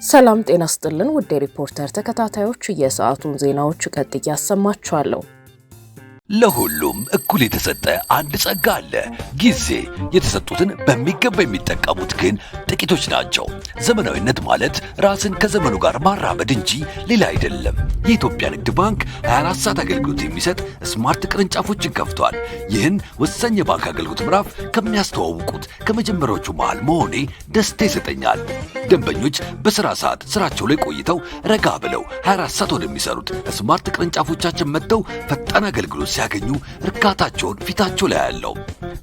ሰላም ጤና ይስጥልን ውድ ሪፖርተር ተከታታዮች የሰዓቱን ዜናዎች ቀጥዬ አሰማችኋለሁ። ለሁሉም እኩል የተሰጠ አንድ ጸጋ አለ። ጊዜ የተሰጡትን በሚገባ የሚጠቀሙት ግን ጥቂቶች ናቸው። ዘመናዊነት ማለት ራስን ከዘመኑ ጋር ማራመድ እንጂ ሌላ አይደለም። የኢትዮጵያ ንግድ ባንክ 24 ሰዓት አገልግሎት የሚሰጥ ስማርት ቅርንጫፎችን ከፍቷል። ይህን ወሳኝ የባንክ አገልግሎት ምዕራፍ ከሚያስተዋውቁት ከመጀመሪያዎቹ መሃል መሆኔ ደስታ ይሰጠኛል። ደንበኞች በስራ ሰዓት ስራቸው ላይ ቆይተው ረጋ ብለው 24 ሰዓት ወደሚሰሩት ስማርት ቅርንጫፎቻችን መጥተው ፈጣን አገልግሎት ሲያገኙ እርካታቸውን ፊታቸው ላይ ያለው።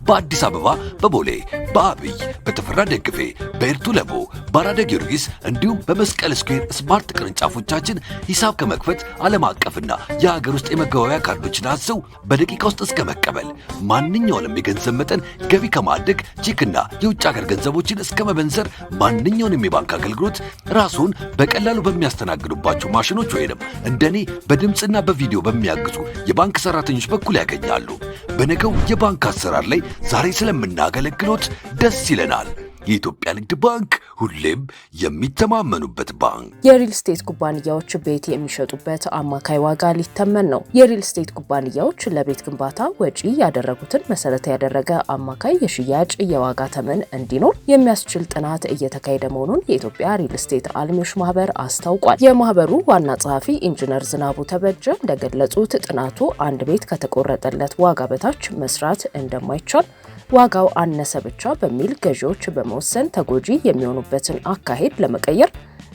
በአዲስ አበባ በቦሌ፣ በአብይ፣ በተፈራ ደግፌ፣ በኤርቱ ለቦ፣ በአራዳ ጊዮርጊስ እንዲሁም በመስቀል ስኩዌር ስማርት ቅርንጫፎቻችን ሂሳብ ከመክፈት ዓለም አቀፍና የሀገር ውስጥ የመገበያያ ካርዶችን አዘው በደቂቃ ውስጥ እስከ መቀበል ማንኛውንም የገንዘብ መጠን ገቢ ከማድረግ ቼክና የውጭ ሀገር ገንዘቦችን እስከ መበንዘር ማንኛውንም የባንክ አገልግሎት ራስዎን በቀላሉ በሚያስተናግዱባቸው ማሽኖች ወይንም እንደኔ በድምፅና በቪዲዮ በሚያግዙ የባንክ ሰራተኞች በኩል ያገኛሉ። በነገው የባንክ አሰራር ላይ ዛሬ ስለምናገለግሎት ደስ ይለናል። የኢትዮጵያ ንግድ ባንክ ሁሌም የሚተማመኑበት ባንክ። የሪል ስቴት ኩባንያዎች ቤት የሚሸጡበት አማካይ ዋጋ ሊተመን ነው። የሪል ስቴት ኩባንያዎች ለቤት ግንባታ ወጪ ያደረጉትን መሰረት ያደረገ አማካይ የሽያጭ የዋጋ ተመን እንዲኖር የሚያስችል ጥናት እየተካሄደ መሆኑን የኢትዮጵያ ሪል ስቴት አልሚዎች ማህበር አስታውቋል። የማህበሩ ዋና ጸሐፊ ኢንጂነር ዝናቡ ተበጀ እንደገለጹት ጥናቱ አንድ ቤት ከተቆረጠለት ዋጋ በታች መስራት እንደማይቻል ዋጋው አነሰ ብቻ በሚል ገዢዎች በመወሰን ተጎጂ የሚሆኑበትን አካሄድ ለመቀየር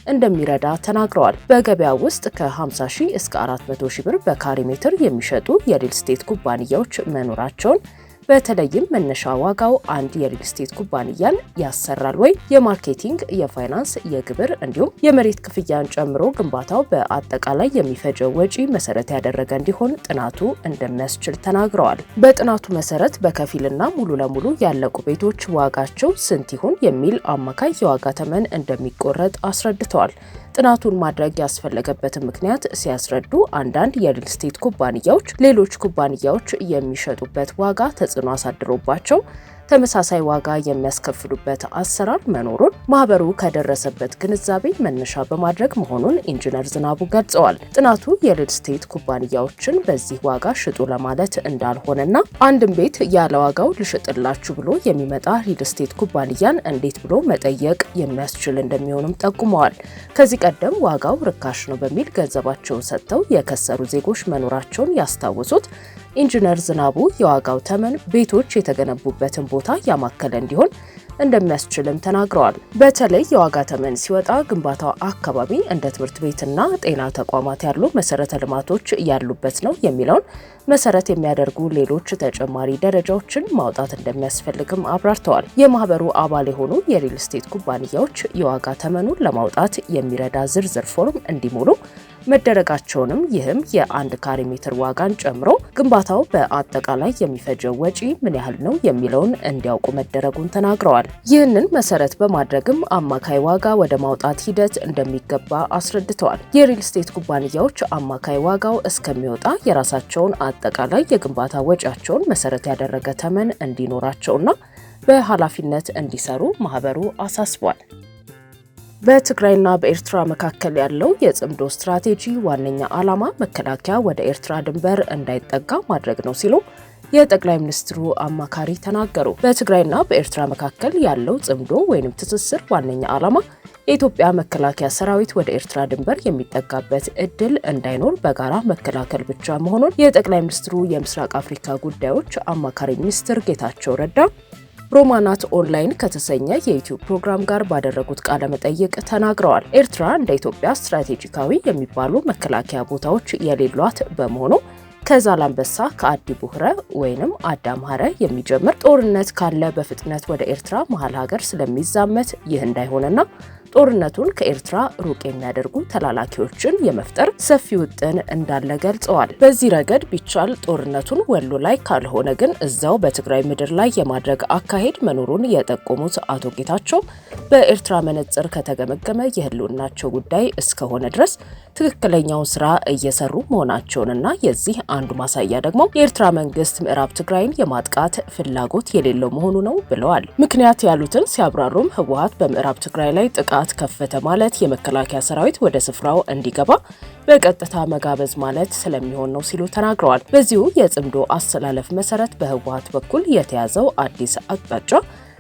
እንደሚረዳ ተናግረዋል። በገበያ ውስጥ ከ50 ሺህ እስከ 400 ሺህ ብር በካሬ ሜትር የሚሸጡ የሪል ስቴት ኩባንያዎች መኖራቸውን በተለይም መነሻ ዋጋው አንድ የሪል ስቴት ኩባንያን ያሰራል ወይ፣ የማርኬቲንግ፣ የፋይናንስ፣ የግብር እንዲሁም የመሬት ክፍያን ጨምሮ ግንባታው በአጠቃላይ የሚፈጀው ወጪ መሰረት ያደረገ እንዲሆን ጥናቱ እንደሚያስችል ተናግረዋል። በጥናቱ መሰረት በከፊልና ሙሉ ለሙሉ ያለቁ ቤቶች ዋጋቸው ስንት ይሁን የሚል አማካይ የዋጋ ተመን እንደሚቆረጥ አስረድተዋል። ጥናቱን ማድረግ ያስፈለገበትን ምክንያት ሲያስረዱ አንዳንድ የሪል ስቴት ኩባንያዎች ሌሎች ኩባንያዎች የሚሸጡበት ዋጋ ተጽዕኖ አሳድሮባቸው ተመሳሳይ ዋጋ የሚያስከፍሉበት አሰራር መኖሩን ማህበሩ ከደረሰበት ግንዛቤ መነሻ በማድረግ መሆኑን ኢንጂነር ዝናቡ ገልጸዋል። ጥናቱ የሪል ስቴት ኩባንያዎችን በዚህ ዋጋ ሽጡ ለማለት እንዳልሆነና አንድም ቤት ያለ ዋጋው ልሽጥላችሁ ብሎ የሚመጣ ሪል ስቴት ኩባንያን እንዴት ብሎ መጠየቅ የሚያስችል እንደሚሆንም ጠቁመዋል። ከዚህ ቀደም ዋጋው ርካሽ ነው በሚል ገንዘባቸውን ሰጥተው የከሰሩ ዜጎች መኖራቸውን ያስታወሱት ኢንጂነር ዝናቡ የዋጋው ተመን ቤቶች የተገነቡበትን ቦታ ያማከለ እንዲሆን እንደሚያስችልም ተናግረዋል። በተለይ የዋጋ ተመን ሲወጣ ግንባታው አካባቢ እንደ ትምህርት ቤትና ጤና ተቋማት ያሉ መሰረተ ልማቶች ያሉበት ነው የሚለውን መሰረት የሚያደርጉ ሌሎች ተጨማሪ ደረጃዎችን ማውጣት እንደሚያስፈልግም አብራርተዋል። የማህበሩ አባል የሆኑ የሪል ስቴት ኩባንያዎች የዋጋ ተመኑን ለማውጣት የሚረዳ ዝርዝር ፎርም እንዲሞሉ መደረጋቸውንም ይህም የአንድ ካሬ ሜትር ዋጋን ጨምሮ ግንባታው በአጠቃላይ የሚፈጀው ወጪ ምን ያህል ነው የሚለውን እንዲያውቁ መደረጉን ተናግረዋል። ይህንን መሰረት በማድረግም አማካይ ዋጋ ወደ ማውጣት ሂደት እንደሚገባ አስረድተዋል። የሪል ስቴት ኩባንያዎች አማካይ ዋጋው እስከሚወጣ የራሳቸውን አጠቃላይ የግንባታ ወጪያቸውን መሰረት ያደረገ ተመን እንዲኖራቸውና በኃላፊነት እንዲሰሩ ማህበሩ አሳስቧል። በትግራይና በኤርትራ መካከል ያለው የጽምዶ ስትራቴጂ ዋነኛ ዓላማ መከላከያ ወደ ኤርትራ ድንበር እንዳይጠጋ ማድረግ ነው ሲሉ የጠቅላይ ሚኒስትሩ አማካሪ ተናገሩ። በትግራይና በኤርትራ መካከል ያለው ጽምዶ ወይንም ትስስር ዋነኛ ዓላማ የኢትዮጵያ መከላከያ ሰራዊት ወደ ኤርትራ ድንበር የሚጠጋበት እድል እንዳይኖር በጋራ መከላከል ብቻ መሆኑን የጠቅላይ ሚኒስትሩ የምስራቅ አፍሪካ ጉዳዮች አማካሪ ሚኒስትር ጌታቸው ረዳ ሮማናት ኦንላይን ከተሰኘ የዩቲዩብ ፕሮግራም ጋር ባደረጉት ቃለ መጠይቅ ተናግረዋል። ኤርትራ እንደ ኢትዮጵያ ስትራቴጂካዊ የሚባሉ መከላከያ ቦታዎች የሌሏት በመሆኑ ከዛላምበሳ ከአዲ ቡህረ ወይንም አዳምሃረ የሚጀምር ጦርነት ካለ በፍጥነት ወደ ኤርትራ መሀል ሀገር ስለሚዛመት ይህ እንዳይሆንና ጦርነቱን ከኤርትራ ሩቅ የሚያደርጉ ተላላኪዎችን የመፍጠር ሰፊ ውጥን እንዳለ ገልጸዋል። በዚህ ረገድ ቢቻል ጦርነቱን ወሎ ላይ ካልሆነ ግን እዛው በትግራይ ምድር ላይ የማድረግ አካሄድ መኖሩን የጠቆሙት አቶ ጌታቸው በኤርትራ መነጽር ከተገመገመ የህልውናቸው ጉዳይ እስከሆነ ድረስ ትክክለኛውን ስራ እየሰሩ መሆናቸውንና የዚህ አንዱ ማሳያ ደግሞ የኤርትራ መንግስት ምዕራብ ትግራይን የማጥቃት ፍላጎት የሌለው መሆኑ ነው ብለዋል። ምክንያት ያሉትን ሲያብራሩም ህወሓት በምዕራብ ትግራይ ላይ ጥቃት ጥቃት ከፈተ ማለት የመከላከያ ሰራዊት ወደ ስፍራው እንዲገባ በቀጥታ መጋበዝ ማለት ስለሚሆን ነው ሲሉ ተናግረዋል። በዚሁ የጽምዶ አሰላለፍ መሰረት በህወሓት በኩል የተያዘው አዲስ አቅጣጫ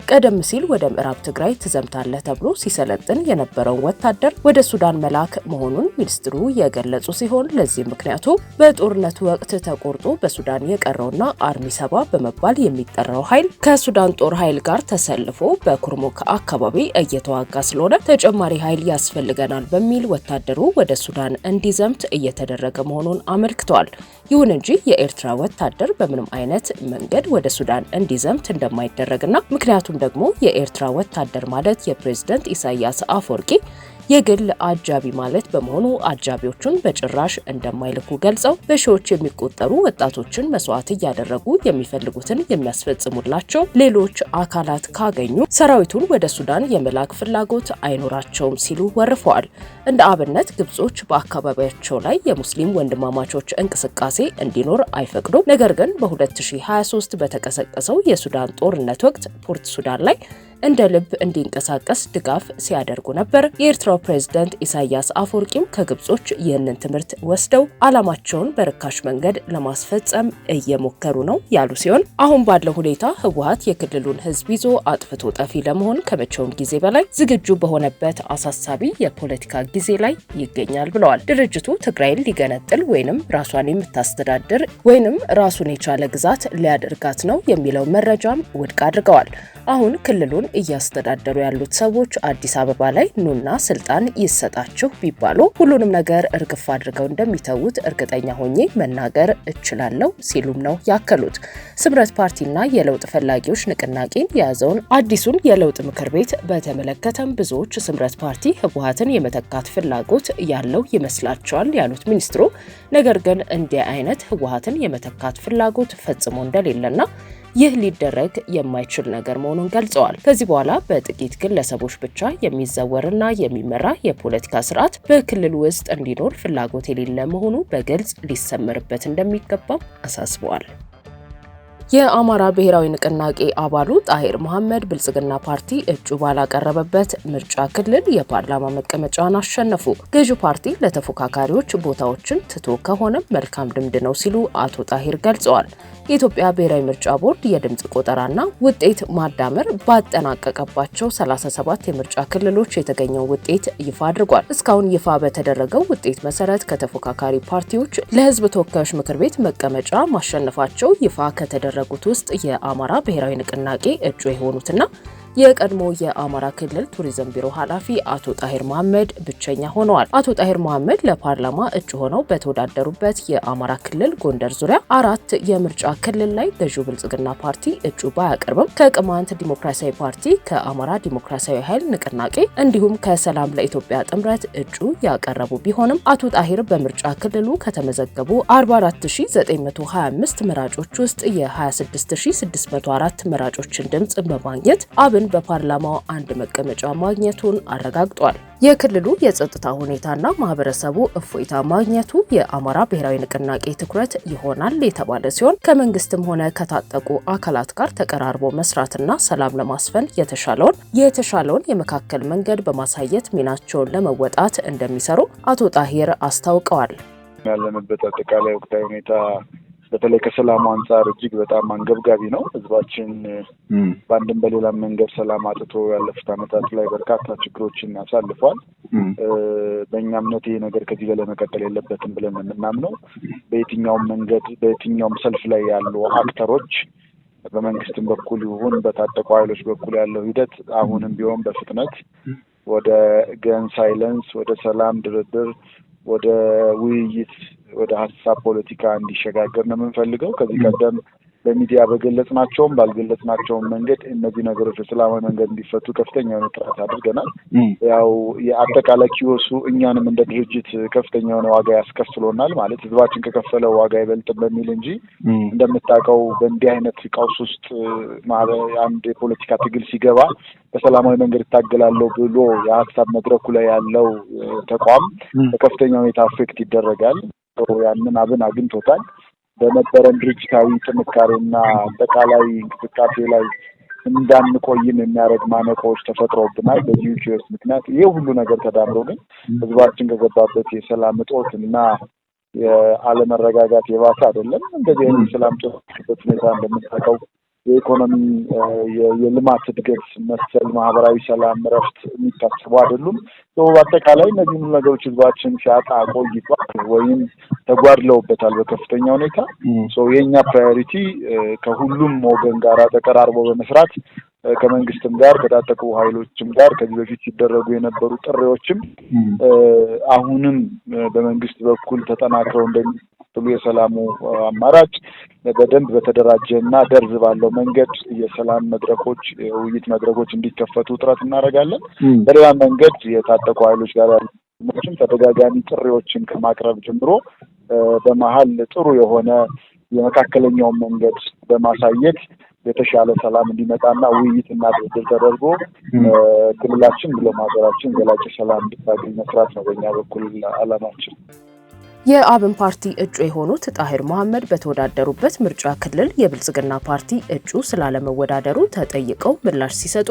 ቀደም ሲል ወደ ምዕራብ ትግራይ ተዘምታለህ ተብሎ ሲሰለጥን የነበረው ወታደር ወደ ሱዳን መላክ መሆኑን ሚኒስትሩ የገለጹ ሲሆን ለዚህ ምክንያቱ በጦርነቱ ወቅት ተቆርጦ በሱዳን የቀረውና አርሚ 7 በመባል የሚጠራው ኃይል ከሱዳን ጦር ኃይል ጋር ተሰልፎ በኩርሙክ አካባቢ እየተዋጋ ስለሆነ ተጨማሪ ኃይል ያስፈልገናል በሚል ወታደሩ ወደ ሱዳን እንዲዘምት እየተደረገ መሆኑን አመልክተዋል። ይሁን እንጂ የኤርትራ ወታደር በምንም አይነት መንገድ ወደ ሱዳን እንዲዘምት እንደማይደረግና ምክንያቱም ደግሞ የኤርትራ ወታደር ማለት የፕሬዝዳንት ኢሳያስ አፈወርቂ የግል አጃቢ ማለት በመሆኑ አጃቢዎቹን በጭራሽ እንደማይልኩ ገልጸው በሺዎች የሚቆጠሩ ወጣቶችን መስዋዕት እያደረጉ የሚፈልጉትን የሚያስፈጽሙላቸው ሌሎች አካላት ካገኙ ሰራዊቱን ወደ ሱዳን የመላክ ፍላጎት አይኖራቸውም ሲሉ ወርፈዋል። እንደ አብነት ግብጾች በአካባቢያቸው ላይ የሙስሊም ወንድማማቾች እንቅስቃሴ እንዲኖር አይፈቅዱም። ነገር ግን በ2023 በተቀሰቀሰው የሱዳን ጦርነት ወቅት ፖርት ሱዳን ላይ እንደ ልብ እንዲንቀሳቀስ ድጋፍ ሲያደርጉ ነበር። የኤርትራው ፕሬዝዳንት ኢሳያስ አፈወርቂም ከግብጾች ይህንን ትምህርት ወስደው ዓላማቸውን በርካሽ መንገድ ለማስፈጸም እየሞከሩ ነው ያሉ ሲሆን አሁን ባለው ሁኔታ ህወሓት የክልሉን ህዝብ ይዞ አጥፍቶ ጠፊ ለመሆን ከመቼውም ጊዜ በላይ ዝግጁ በሆነበት አሳሳቢ የፖለቲካ ጊዜ ላይ ይገኛል ብለዋል። ድርጅቱ ትግራይን ሊገነጥል ወይንም ራሷን የምታስተዳድር ወይንም ራሱን የቻለ ግዛት ሊያደርጋት ነው የሚለው መረጃም ውድቅ አድርገዋል። አሁን ክልሉን እያስተዳደሩ ያሉት ሰዎች አዲስ አበባ ላይ ኑና ስልጣን ይሰጣችሁ ቢባሉ ሁሉንም ነገር እርግፍ አድርገው እንደሚተዉት እርግጠኛ ሆኜ መናገር እችላለሁ ሲሉም ነው ያከሉት። ስምረት ፓርቲና የለውጥ ፈላጊዎች ንቅናቄን የያዘውን አዲሱን የለውጥ ምክር ቤት በተመለከተም ብዙዎች ስምረት ፓርቲ ህወሓትን የመተካት ፍላጎት ያለው ይመስላቸዋል ያሉት ሚኒስትሩ፣ ነገር ግን እንዲህ አይነት ህወሓትን የመተካት ፍላጎት ፈጽሞ እንደሌለና ይህ ሊደረግ የማይችል ነገር መሆኑን ገልጸዋል። ከዚህ በኋላ በጥቂት ግለሰቦች ብቻ የሚዘወርና የሚመራ የፖለቲካ ስርዓት በክልሉ ውስጥ እንዲኖር ፍላጎት የሌለ መሆኑ በግልጽ ሊሰመርበት እንደሚገባ አሳስበዋል። የአማራ ብሔራዊ ንቅናቄ አባሉ ጣሂር መሐመድ ብልጽግና ፓርቲ እጩ ባላቀረበበት ምርጫ ክልል የፓርላማ መቀመጫን አሸነፉ። ገዢው ፓርቲ ለተፎካካሪዎች ቦታዎችን ትቶ ከሆነ መልካም ልምድ ነው ሲሉ አቶ ጣሂር ገልጸዋል። የኢትዮጵያ ብሔራዊ ምርጫ ቦርድ የድምጽ ቆጠራና ውጤት ማዳመር ባጠናቀቀባቸው 37 የምርጫ ክልሎች የተገኘው ውጤት ይፋ አድርጓል። እስካሁን ይፋ በተደረገው ውጤት መሰረት ከተፎካካሪ ፓርቲዎች ለህዝብ ተወካዮች ምክር ቤት መቀመጫ ማሸነፋቸው ይፋ ከተደረጉት ውስጥ የአማራ ብሔራዊ ንቅናቄ እጩ የሆኑትና የቀድሞ የአማራ ክልል ቱሪዝም ቢሮ ኃላፊ አቶ ጣሂር መሐመድ ብቸኛ ሆነዋል። አቶ ጣሂር መሐመድ ለፓርላማ እጩ ሆነው በተወዳደሩበት የአማራ ክልል ጎንደር ዙሪያ 4 የምርጫ ክልል ላይ ገዢው ብልጽግና ፓርቲ እጩ ባያቀርብም ከቅማንት ዲሞክራሲያዊ ፓርቲ፣ ከአማራ ዲሞክራሲያዊ ኃይል ንቅናቄ እንዲሁም ከሰላም ለኢትዮጵያ ጥምረት እጩ ያቀረቡ ቢሆንም አቶ ጣሂር በምርጫ ክልሉ ከተመዘገቡ 44925 መራጮች ውስጥ የ26604 መራጮችን ድምጽ በማግኘት አብን በፓርላማው አንድ መቀመጫ ማግኘቱን አረጋግጧል። የክልሉ የጸጥታ ሁኔታና ማህበረሰቡ እፎይታ ማግኘቱ የአማራ ብሔራዊ ንቅናቄ ትኩረት ይሆናል የተባለ ሲሆን ከመንግስትም ሆነ ከታጠቁ አካላት ጋር ተቀራርቦ መስራትና ሰላም ለማስፈን የተሻለውን የመካከል መንገድ በማሳየት ሚናቸውን ለመወጣት እንደሚሰሩ አቶ ጣሂር አስታውቀዋል። ያለንበት አጠቃላይ ወቅታዊ ሁኔታ በተለይ ከሰላሙ አንጻር እጅግ በጣም አንገብጋቢ ነው። ህዝባችን በአንድም በሌላም መንገድ ሰላም አጥቶ ያለፉት ዓመታት ላይ በርካታ ችግሮችን አሳልፏል። በእኛ እምነት ይሄ ነገር ከዚህ በላይ መቀጠል የለበትም ብለን የምናምነው በየትኛውም መንገድ በየትኛውም ሰልፍ ላይ ያሉ አክተሮች በመንግስትም በኩል ይሁን በታጠቁ ኃይሎች በኩል ያለው ሂደት አሁንም ቢሆን በፍጥነት ወደ ገን ሳይለንስ፣ ወደ ሰላም ድርድር፣ ወደ ውይይት፣ ወደ ሀሳብ ፖለቲካ እንዲሸጋገር ነው የምንፈልገው። ከዚህ ቀደም በሚዲያ በገለጽናቸውም ባልገለጽናቸውም መንገድ እነዚህ ነገሮች በሰላማዊ መንገድ እንዲፈቱ ከፍተኛ የሆነ ጥረት አድርገናል። ያው የአጠቃላይ ኪዮሱ እኛንም እንደ ድርጅት ከፍተኛ የሆነ ዋጋ ያስከፍሎናል። ማለት ህዝባችን ከከፈለው ዋጋ አይበልጥም በሚል እንጂ እንደምታውቀው በእንዲህ አይነት ቀውስ ውስጥ አንድ የፖለቲካ ትግል ሲገባ በሰላማዊ መንገድ እታገላለሁ ብሎ የሀሳብ መድረኩ ላይ ያለው ተቋም በከፍተኛ ሁኔታ አፌክት ይደረጋል። ያንን አብን አግኝቶታል። በነበረን ድርጅታዊ ጥንካሬና አጠቃላይ እንቅስቃሴ ላይ እንዳንቆይም የሚያደርግ ማነቆዎች ተፈጥሮብናል። በዚህ ኬስ ምክንያት ይሄ ሁሉ ነገር ተዳምሮ ግን ህዝባችን ከገባበት የሰላም እጦት እና የአለመረጋጋት የባሰ አይደለም። እንደዚህ አይነት ሰላም ጦርበት ሁኔታ እንደምታውቀው የኢኮኖሚ የልማት እድገት መሰል ማህበራዊ ሰላም ረፍት የሚታሰቡ አይደሉም። በአጠቃላይ እነዚህ ነገሮች ህዝባችን ሲያጣ ቆይቷል ወይም ተጓድለውበታል በከፍተኛ ሁኔታ። የኛ ፕራዮሪቲ ከሁሉም ወገን ጋር ተቀራርቦ በመስራት ከመንግስትም ጋር ከታጠቁ ኃይሎችም ጋር ከዚህ በፊት ሲደረጉ የነበሩ ጥሪዎችም አሁንም በመንግስት በኩል ተጠናክረው እንደሚጥሉ የሰላሙ አማራጭ በደንብ በተደራጀና ደርዝ ባለው መንገድ የሰላም መድረኮች ውይይት መድረኮች እንዲከፈቱ ጥረት እናደርጋለን። በሌላ መንገድ የታጠቁ ኃይሎች ጋር ያሉትን ተደጋጋሚ ጥሪዎችን ከማቅረብ ጀምሮ በመሀል ጥሩ የሆነ የመካከለኛውን መንገድ በማሳየት የተሻለ ሰላም እንዲመጣና ውይይትና ድርድር ተደርጎ ክልላችን ብሎም ሀገራችን ዘላቂ ሰላም እንድታገኝ መስራት ነው በእኛ በኩል ዓላማችን። የአብን ፓርቲ እጩ የሆኑት ጣሂር መሐመድ በተወዳደሩበት ምርጫ ክልል የብልጽግና ፓርቲ እጩ ስላለመወዳደሩ ተጠይቀው ምላሽ ሲሰጡ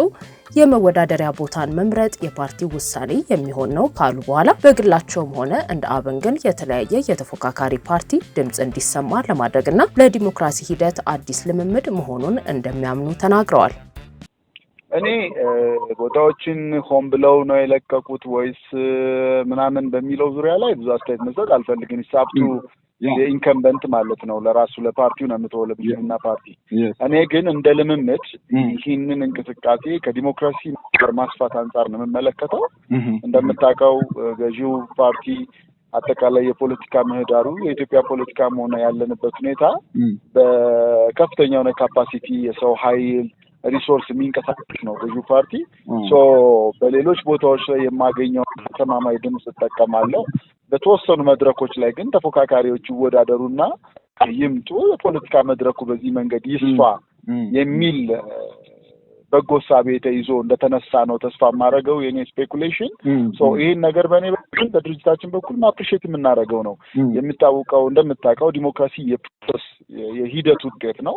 የመወዳደሪያ ቦታን መምረጥ የፓርቲው ውሳኔ የሚሆን ነው ካሉ በኋላ በግላቸውም ሆነ እንደ አብን ግን የተለያየ የተፎካካሪ ፓርቲ ድምፅ እንዲሰማ ለማድረግና ለዲሞክራሲ ሂደት አዲስ ልምምድ መሆኑን እንደሚያምኑ ተናግረዋል። እኔ ቦታዎችን ሆን ብለው ነው የለቀቁት ወይስ ምናምን በሚለው ዙሪያ ላይ ብዙ አስተያየት መስጠት አልፈልግም። ሂሳብቱ የኢንከምበንት ማለት ነው ለራሱ ለፓርቲው ነው የምትወለ ብልጽግና ፓርቲ። እኔ ግን እንደ ልምምድ ይህንን እንቅስቃሴ ከዲሞክራሲ ማስፋት አንጻር ነው የምመለከተው። እንደምታውቀው ገዢው ፓርቲ አጠቃላይ የፖለቲካ ምህዳሩ የኢትዮጵያ ፖለቲካም ሆነ ያለንበት ሁኔታ በከፍተኛ የሆነ ካፓሲቲ የሰው ኃይል ሪሶርስ የሚንቀሳቀስ ነው ገዢው ፓርቲ። በሌሎች ቦታዎች ላይ የማገኘው ተማማኝ ድምፅ እጠቀማለሁ። በተወሰኑ መድረኮች ላይ ግን ተፎካካሪዎች ይወዳደሩና ይምጡ፣ የፖለቲካ መድረኩ በዚህ መንገድ ይስፋ የሚል በጎ ሳቤ ተይዞ እንደተነሳ ነው ተስፋ የማደርገው የኔ ስፔኩሌሽን። ይህን ነገር በእኔ በኩል በድርጅታችን በኩል ማፕሪሼት የምናደርገው ነው። እንደምታውቀው ዲሞክራሲ የፕሮሰስ የሂደት ውጤት ነው።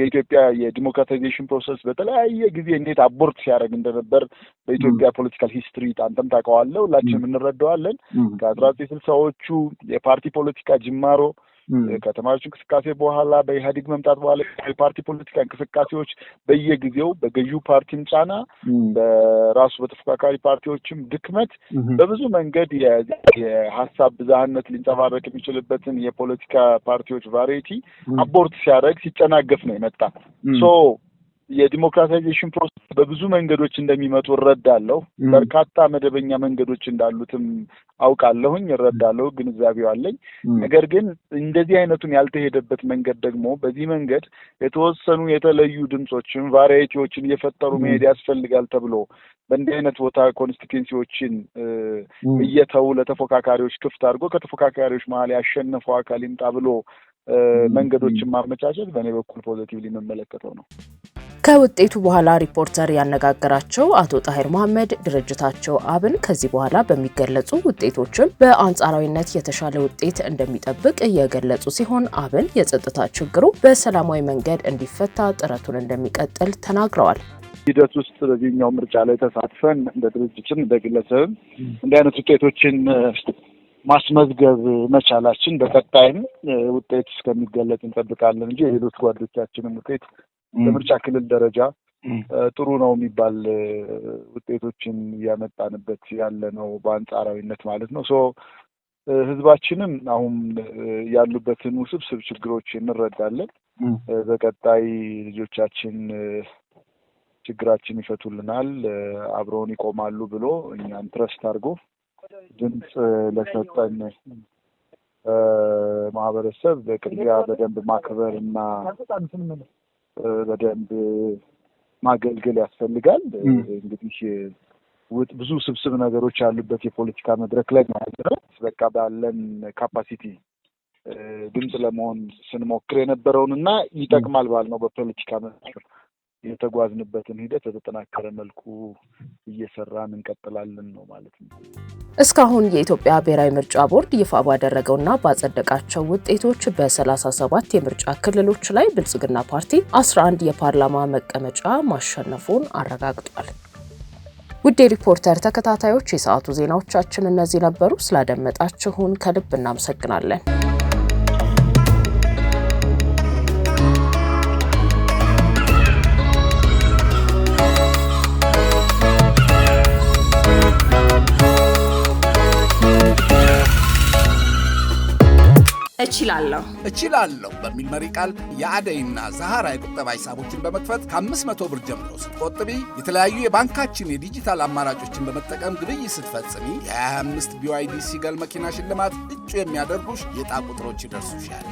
የኢትዮጵያ የዲሞክራታይዜሽን ፕሮሰስ በተለያየ ጊዜ እንዴት አቦርት ሲያደርግ እንደነበር በኢትዮጵያ ፖለቲካል ሂስትሪ አንተም ታውቀዋለህ፣ ሁላችንም እንረዳዋለን። ከ1960ዎቹ የፓርቲ ፖለቲካ ጅማሮ ከተማሪዎች እንቅስቃሴ በኋላ በኢህአዴግ መምጣት በኋላ የፓርቲ ፖለቲካ እንቅስቃሴዎች በየጊዜው በገዢው ፓርቲም ጫና በራሱ በተፎካካሪ ፓርቲዎችም ድክመት በብዙ መንገድ የሀሳብ ብዝሃነት ሊንጸባረቅ የሚችልበትን የፖለቲካ ፓርቲዎች ቫሪቲ አቦርት ሲያደርግ ሲጨናገፍ ነው የመጣ። የዲሞክራታይዜሽን ፕሮሰስ በብዙ መንገዶች እንደሚመጡ እረዳለሁ። በርካታ መደበኛ መንገዶች እንዳሉትም አውቃለሁኝ፣ እረዳለሁ፣ ግንዛቤው አለኝ። ነገር ግን እንደዚህ አይነቱን ያልተሄደበት መንገድ ደግሞ በዚህ መንገድ የተወሰኑ የተለዩ ድምጾችን ቫሪኤቲዎችን እየፈጠሩ መሄድ ያስፈልጋል ተብሎ በእንዲህ አይነት ቦታ ኮንስቲትዌንሲዎችን እየተው ለተፎካካሪዎች ክፍት አድርጎ ከተፎካካሪዎች መሀል ያሸነፈው አካል ይምጣ ብሎ መንገዶችን ማመቻቸት በእኔ በኩል ፖዚቲቭሊ የምመለከተው ነው። ከውጤቱ በኋላ ሪፖርተር ያነጋገራቸው አቶ ጣሂር መሐመድ ድርጅታቸው አብን ከዚህ በኋላ በሚገለጹ ውጤቶችም በአንጻራዊነት የተሻለ ውጤት እንደሚጠብቅ የገለጹ ሲሆን አብን የጸጥታ ችግሩ በሰላማዊ መንገድ እንዲፈታ ጥረቱን እንደሚቀጥል ተናግረዋል። ሂደት ውስጥ በዚህኛው ምርጫ ላይ ተሳትፈን እንደ ድርጅትም እንደ ግለሰብም እንዲህ አይነት ውጤቶችን ማስመዝገብ መቻላችን በቀጣይም ውጤት እስከሚገለጽ እንጠብቃለን እንጂ የሌሎች ጓዶቻችንም ውጤት በምርጫ ክልል ደረጃ ጥሩ ነው የሚባል ውጤቶችን እያመጣንበት ያለ ነው በአንጻራዊነት ማለት ነው። ህዝባችንም አሁን ያሉበትን ውስብስብ ችግሮች እንረዳለን። በቀጣይ ልጆቻችን ችግራችን ይፈቱልናል፣ አብረውን ይቆማሉ ብሎ እኛን ትረስት አድርጎ ድምፅ ለሰጠን ማህበረሰብ በቅድሚያ በደንብ ማክበር እና በደንብ ማገልገል ያስፈልጋል። እንግዲህ ብዙ ስብስብ ነገሮች ያሉበት የፖለቲካ መድረክ ላይ ነው። በቃ ባለን ካፓሲቲ ድምፅ ለመሆን ስንሞክር የነበረውን እና ይጠቅማል ባልነው በፖለቲካ መድረክ የተጓዝንበትን ሂደት በተጠናከረ መልኩ እየሰራን እንቀጥላለን ነው ማለት ነው። እስካሁን የኢትዮጵያ ብሔራዊ ምርጫ ቦርድ ይፋ ባደረገውና ባጸደቃቸው ውጤቶች በ37 የምርጫ ክልሎች ላይ ብልጽግና ፓርቲ 11 የፓርላማ መቀመጫ ማሸነፉን አረጋግጧል። ውድ ሪፖርተር ተከታታዮች የሰዓቱ ዜናዎቻችን እነዚህ ነበሩ። ስላደመጣችሁን ከልብ እናመሰግናለን። እችላለሁ በሚል መሪ ቃል የአደይና ዛሃራ የቁጠባ ሂሳቦችን በመክፈት ከ500 ብር ጀምሮ ስትቆጥቢ የተለያዩ የባንካችን የዲጂታል አማራጮችን በመጠቀም ግብይት ስትፈጽሚ የ25 BYD ሲገል መኪና ሽልማት እጩ የሚያደርጉሽ የዕጣ ቁጥሮች ይደርሱሻል።